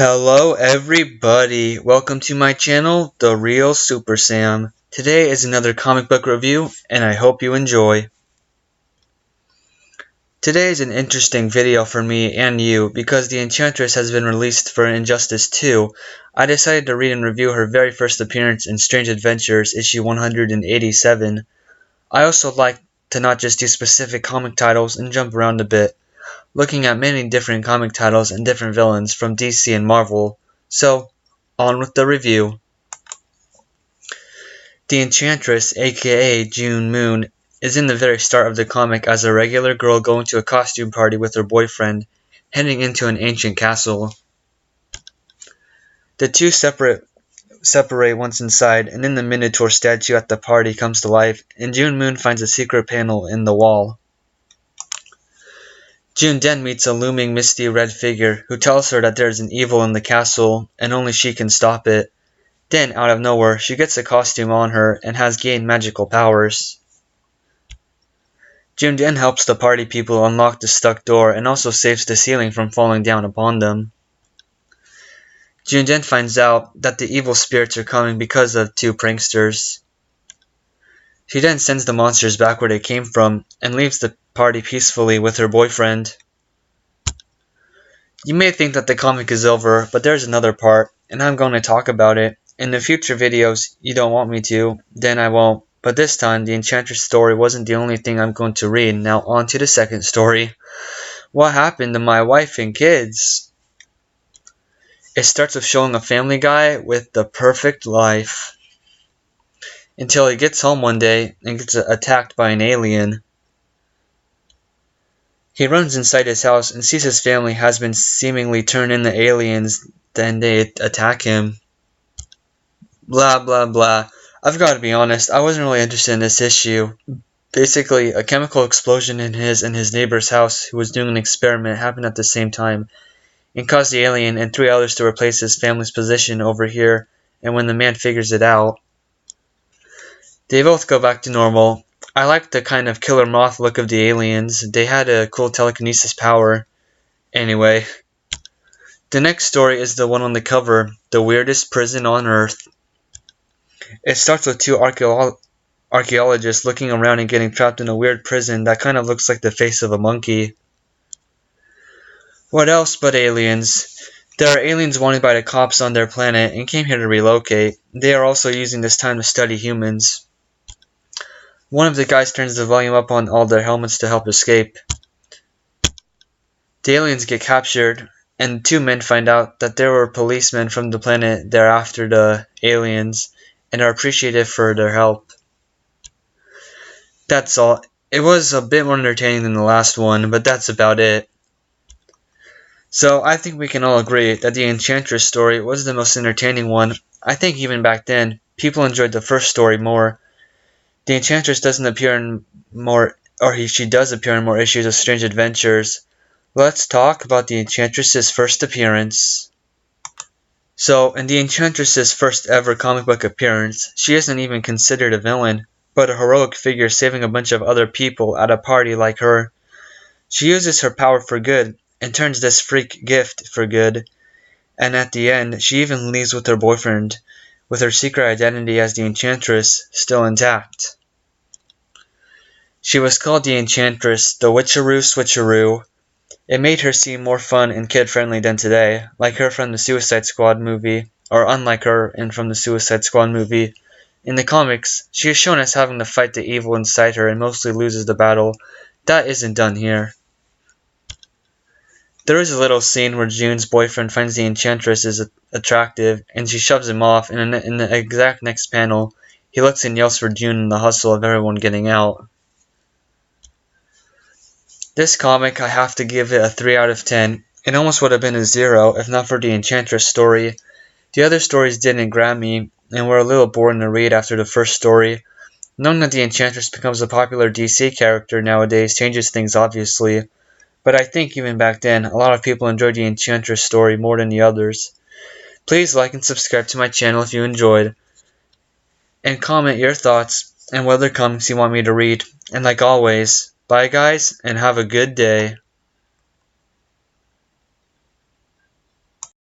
Hello everybody, welcome to my channel, The Real Super Sam. Today is another comic book review, and I hope you enjoy. Today is an interesting video for me and you, because the Enchantress has been released for Injustice 2. I decided to read and review her very first appearance in Strange Adventures, issue 187. I also like to not just do specific comic titles and jump around a bit, looking at many different comic titles and different villains from DC and Marvel. So, on with the review. The Enchantress, aka June Moon, is in the very start of the comic as a regular girl going to a costume party with her boyfriend, heading into an ancient castle. The two separate once inside, and then the Minotaur statue at the party comes to life, and June Moon finds a secret panel in the wall. June then meets a looming misty red figure who tells her that there is an evil in the castle and only she can stop it. Then, out of nowhere, she gets a costume on her and has gained magical powers. June then helps the party people unlock the stuck door and also saves the ceiling from falling down upon them. June then finds out that the evil spirits are coming because of two pranksters. She then sends the monsters back where they came from and leaves the party peacefully with her boyfriend. You may think that the comic is over, but there's another part, and I'm going to talk about it. In the future videos, you don't want me to, then I won't. But this time, the Enchantress story wasn't the only thing I'm going to read. Now on to the second story. What happened to my wife and kids? It starts with showing a family guy with the perfect life, until he gets home one day and gets attacked by an alien. He runs inside his house and sees his family has been seemingly turned into aliens, then they attack him. Blah blah blah. I've got to be honest, I wasn't really interested in this issue. Basically, a chemical explosion in his and his neighbor's house who was doing an experiment happened at the same time, and caused the alien and three others to replace his family's position over here, and when the man figures it out, they both go back to normal. I liked the kind of killer moth look of the aliens. They had a cool telekinesis power. Anyway, the next story is the one on the cover, The Weirdest Prison on Earth. It starts with two archaeologists looking around and getting trapped in a weird prison that kind of looks like the face of a monkey. What else but aliens? There are aliens wanted by the cops on their planet and came here to relocate. They are also using this time to study humans. One of the guys turns the volume up on all their helmets to help escape. The aliens get captured, and two men find out that there were policemen from the planet there after the aliens, and are appreciative for their help. That's all. It was a bit more entertaining than the last one, but that's about it. So I think we can all agree that the Enchantress story was the most entertaining one. I think even back then, people enjoyed the first story more. The Enchantress doesn't appear in she does appear in more issues of Strange Adventures. Let's talk about the Enchantress's first appearance. So, in the Enchantress's first ever comic book appearance, she isn't even considered a villain, but a heroic figure saving a bunch of other people at a party like her. She uses her power for good, and turns this freak gift for good, and at the end, she even leaves with her boyfriend, with her secret identity as the Enchantress still intact. She was called the Enchantress, the Witcheroo Switcheroo. It made her seem more fun and kid-friendly than today, like her from the Suicide Squad movie, or unlike her from the Suicide Squad movie. In the comics, she is shown as having to fight the evil inside her and mostly loses the battle. That isn't done here. There is a little scene where June's boyfriend finds the Enchantress is attractive, and she shoves him off, and in the exact next panel, he looks and yells for June in the hustle of everyone getting out. This comic, I have to give it a 3 out of 10. It almost would have been a 0 if not for the Enchantress story. The other stories didn't grab me, and were a little boring to read after the first story. Knowing that the Enchantress becomes a popular DC character nowadays changes things obviously. But I think even back then, a lot of people enjoyed the Enchantress story more than the others. Please like and subscribe to my channel if you enjoyed. And comment your thoughts and what other comics you want me to read. And like always, bye guys, and have a good day.